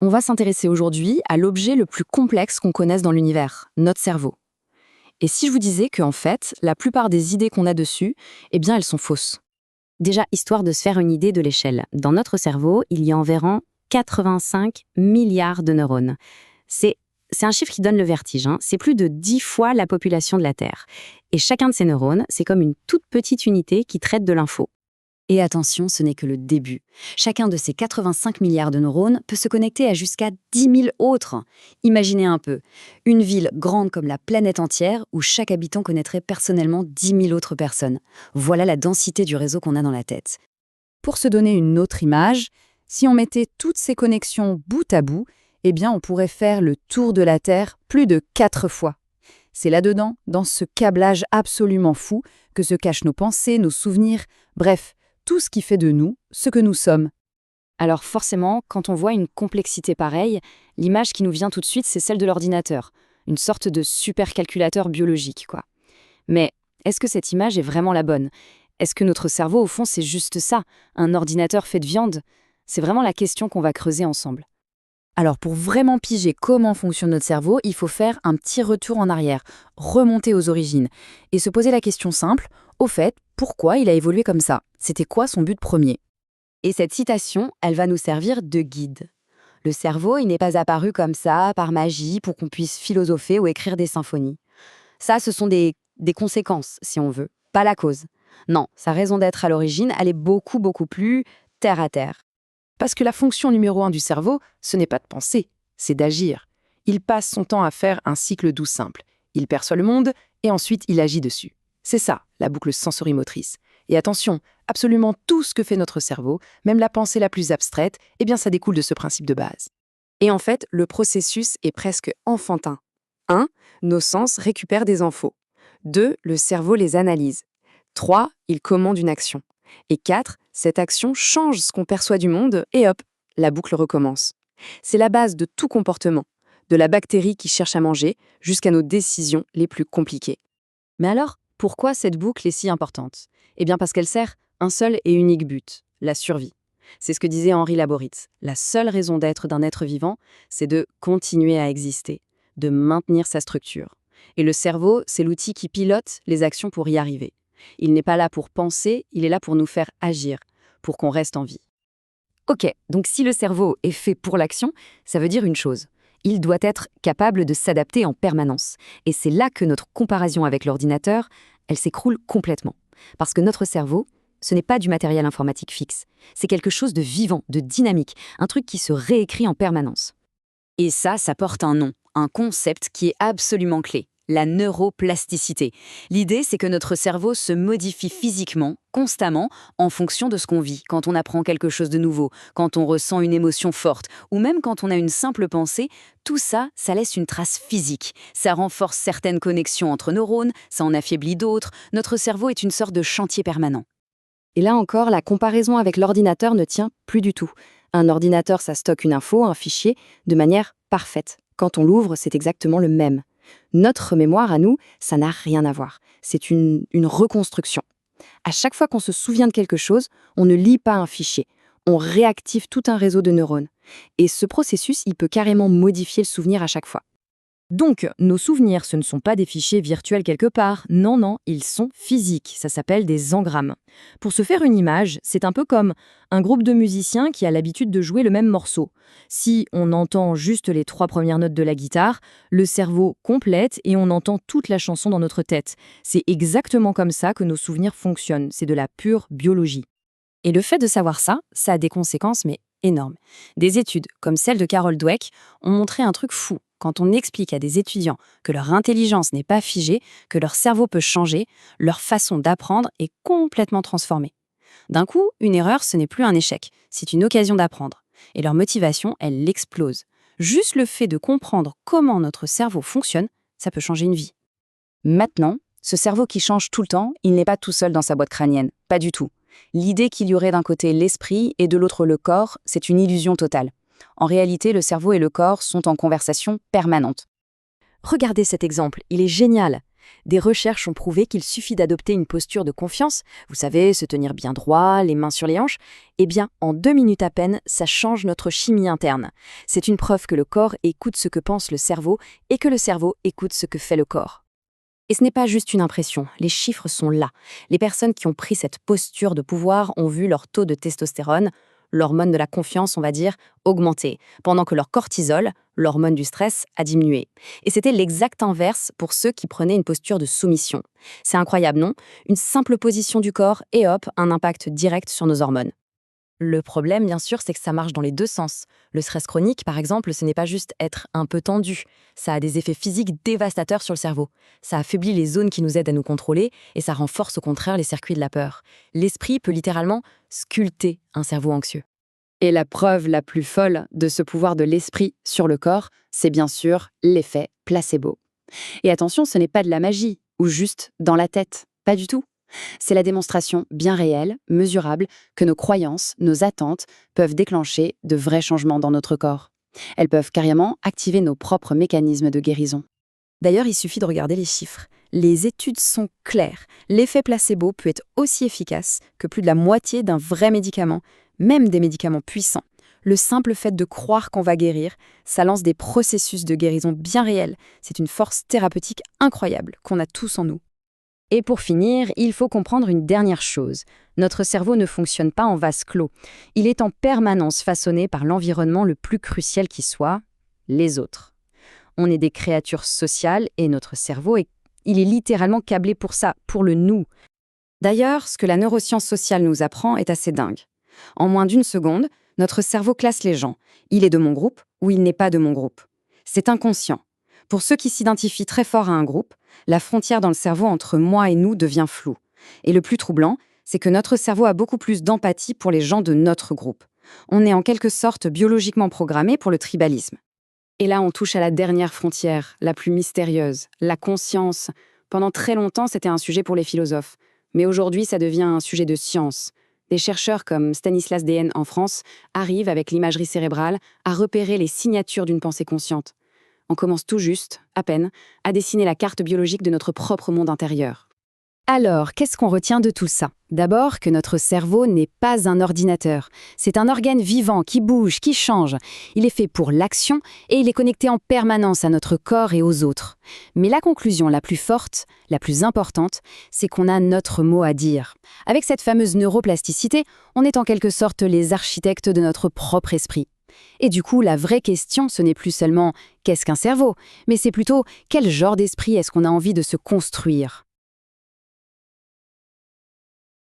On va s'intéresser aujourd'hui à l'objet le plus complexe qu'on connaisse dans l'univers, notre cerveau. Et si je vous disais qu'en fait, la plupart des idées qu'on a dessus, eh bien, elles sont fausses. Déjà, histoire de se faire une idée de l'échelle, dans notre cerveau, il y a environ 85 milliards de neurones. C'est un chiffre qui donne le vertige, hein. C'est plus de 10 fois la population de la Terre. Et chacun de ces neurones, c'est comme une toute petite unité qui traite de l'info. Et attention, ce n'est que le début. Chacun de ces 85 milliards de neurones peut se connecter à jusqu'à 10 000 autres. Imaginez un peu, une ville grande comme la planète entière où chaque habitant connaîtrait personnellement 10 000 autres personnes. Voilà la densité du réseau qu'on a dans la tête. Pour se donner une autre image, si on mettait toutes ces connexions bout à bout, eh bien on pourrait faire le tour de la Terre plus de 4 fois. C'est là-dedans, dans ce câblage absolument fou, que se cachent nos pensées, nos souvenirs, bref, tout ce qui fait de nous ce que nous sommes. Alors forcément, quand on voit une complexité pareille, l'image qui nous vient tout de suite, c'est celle de l'ordinateur. Une sorte de supercalculateur biologique, quoi. Mais est-ce que cette image est vraiment la bonne? Est-ce que notre cerveau, au fond, c'est juste ça, un ordinateur fait de viande? C'est vraiment la question qu'on va creuser ensemble. Alors pour vraiment piger comment fonctionne notre cerveau, il faut faire un petit retour en arrière, remonter aux origines, et se poser la question simple, au fait, pourquoi il a évolué comme ça? C'était quoi son but premier? Et cette citation, elle va nous servir de guide. Le cerveau, il n'est pas apparu comme ça, par magie, pour qu'on puisse philosopher ou écrire des symphonies. Ça, ce sont des conséquences, si on veut, pas la cause. Non, sa raison d'être à l'origine, elle est beaucoup, beaucoup plus terre à terre. Parce que la fonction numéro 1 du cerveau, ce n'est pas de penser, c'est d'agir. Il passe son temps à faire un cycle doux simple. Il perçoit le monde et ensuite il agit dessus. C'est ça, la boucle sensorimotrice. Et attention, absolument tout ce que fait notre cerveau, même la pensée la plus abstraite, eh bien ça découle de ce principe de base. Et en fait, le processus est presque enfantin. 1. Nos sens récupèrent des infos. 2. Le cerveau les analyse. 3. Il commande une action. Et 4. Cette action change ce qu'on perçoit du monde et hop, la boucle recommence. C'est la base de tout comportement, de la bactérie qui cherche à manger jusqu'à nos décisions les plus compliquées. Mais alors, pourquoi cette boucle est si importante? Eh bien parce qu'elle sert un seul et unique but, la survie. C'est ce que disait Henri Laboritz. La seule raison d'être d'un être vivant, c'est de continuer à exister, de maintenir sa structure. Et le cerveau, c'est l'outil qui pilote les actions pour y arriver. Il n'est pas là pour penser, il est là pour nous faire agir, pour qu'on reste en vie. Ok, donc si le cerveau est fait pour l'action, ça veut dire une chose. Il doit être capable de s'adapter en permanence. Et c'est là que notre comparaison avec l'ordinateur, elle s'écroule complètement. Parce que notre cerveau, ce n'est pas du matériel informatique fixe. C'est quelque chose de vivant, de dynamique, un truc qui se réécrit en permanence. Et ça porte un nom, un concept qui est absolument clé. La neuroplasticité. L'idée, c'est que notre cerveau se modifie physiquement, constamment, en fonction de ce qu'on vit, quand on apprend quelque chose de nouveau, quand on ressent une émotion forte, ou même quand on a une simple pensée. Tout ça, ça laisse une trace physique. Ça renforce certaines connexions entre neurones, ça en affaiblit d'autres. Notre cerveau est une sorte de chantier permanent. Et là encore, la comparaison avec l'ordinateur ne tient plus du tout. Un ordinateur, ça stocke une info, un fichier, de manière parfaite. Quand on l'ouvre, c'est exactement le même. Notre mémoire à nous, ça n'a rien à voir. C'est une reconstruction. À chaque fois qu'on se souvient de quelque chose, on ne lit pas un fichier. On réactive tout un réseau de neurones. Et ce processus, il peut carrément modifier le souvenir à chaque fois. Donc, nos souvenirs, ce ne sont pas des fichiers virtuels quelque part. Non, non, ils sont physiques. Ça s'appelle des engrammes. Pour se faire une image, c'est un peu comme un groupe de musiciens qui a l'habitude de jouer le même morceau. Si on entend juste les 3 premières notes de la guitare, le cerveau complète et on entend toute la chanson dans notre tête. C'est exactement comme ça que nos souvenirs fonctionnent. C'est de la pure biologie. Et le fait de savoir ça, ça a des conséquences, mais énormes. Des études, comme celle de Carol Dweck, ont montré un truc fou. Quand on explique à des étudiants que leur intelligence n'est pas figée, que leur cerveau peut changer, leur façon d'apprendre est complètement transformée. D'un coup, une erreur, ce n'est plus un échec, c'est une occasion d'apprendre. Et leur motivation, elle explose. Juste le fait de comprendre comment notre cerveau fonctionne, ça peut changer une vie. Maintenant, ce cerveau qui change tout le temps, il n'est pas tout seul dans sa boîte crânienne. Pas du tout. L'idée qu'il y aurait d'un côté l'esprit et de l'autre le corps, c'est une illusion totale. En réalité, le cerveau et le corps sont en conversation permanente. Regardez cet exemple, il est génial. Des recherches ont prouvé qu'il suffit d'adopter une posture de confiance, vous savez, se tenir bien droit, les mains sur les hanches, eh bien, en 2 minutes à peine, ça change notre chimie interne. C'est une preuve que le corps écoute ce que pense le cerveau et que le cerveau écoute ce que fait le corps. Et ce n'est pas juste une impression, les chiffres sont là. Les personnes qui ont pris cette posture de pouvoir ont vu leur taux de testostérone, l'hormone de la confiance, on va dire, augmenter, pendant que leur cortisol, l'hormone du stress, a diminué. Et c'était l'exact inverse pour ceux qui prenaient une posture de soumission. C'est incroyable, non? Une simple position du corps et hop, un impact direct sur nos hormones. Le problème, bien sûr, c'est que ça marche dans les 2 sens. Le stress chronique, par exemple, ce n'est pas juste être un peu tendu. Ça a des effets physiques dévastateurs sur le cerveau. Ça affaiblit les zones qui nous aident à nous contrôler et ça renforce au contraire les circuits de la peur. L'esprit peut littéralement sculpter un cerveau anxieux. Et la preuve la plus folle de ce pouvoir de l'esprit sur le corps, c'est bien sûr l'effet placebo. Et attention, ce n'est pas de la magie, ou juste dans la tête, pas du tout. C'est la démonstration bien réelle, mesurable, que nos croyances, nos attentes peuvent déclencher de vrais changements dans notre corps. Elles peuvent carrément activer nos propres mécanismes de guérison. D'ailleurs, il suffit de regarder les chiffres. Les études sont claires. L'effet placebo peut être aussi efficace que plus de la moitié d'un vrai médicament, même des médicaments puissants. Le simple fait de croire qu'on va guérir, ça lance des processus de guérison bien réels. C'est une force thérapeutique incroyable qu'on a tous en nous. Et pour finir, il faut comprendre une dernière chose. Notre cerveau ne fonctionne pas en vase clos. Il est en permanence façonné par l'environnement le plus crucial qui soit, les autres. On est des créatures sociales et notre cerveau, il est littéralement câblé pour ça, pour le nous. D'ailleurs, ce que la neuroscience sociale nous apprend est assez dingue. En moins d'1 seconde, notre cerveau classe les gens. Il est de mon groupe ou il n'est pas de mon groupe. C'est inconscient. Pour ceux qui s'identifient très fort à un groupe, la frontière dans le cerveau entre moi et nous devient floue. Et le plus troublant, c'est que notre cerveau a beaucoup plus d'empathie pour les gens de notre groupe. On est en quelque sorte biologiquement programmé pour le tribalisme. Et là, on touche à la dernière frontière, la plus mystérieuse, la conscience. Pendant très longtemps, c'était un sujet pour les philosophes. Mais aujourd'hui, ça devient un sujet de science. Des chercheurs comme Stanislas Dehaene en France arrivent, avec l'imagerie cérébrale, à repérer les signatures d'une pensée consciente. On commence tout juste, à peine, à dessiner la carte biologique de notre propre monde intérieur. Alors, qu'est-ce qu'on retient de tout ça? D'abord, que notre cerveau n'est pas un ordinateur. C'est un organe vivant qui bouge, qui change. Il est fait pour l'action et il est connecté en permanence à notre corps et aux autres. Mais la conclusion la plus forte, la plus importante, c'est qu'on a notre mot à dire. Avec cette fameuse neuroplasticité, on est en quelque sorte les architectes de notre propre esprit. Et du coup, la vraie question, ce n'est plus seulement « qu'est-ce qu'un cerveau ?», mais c'est plutôt « quel genre d'esprit est-ce qu'on a envie de se construire ?»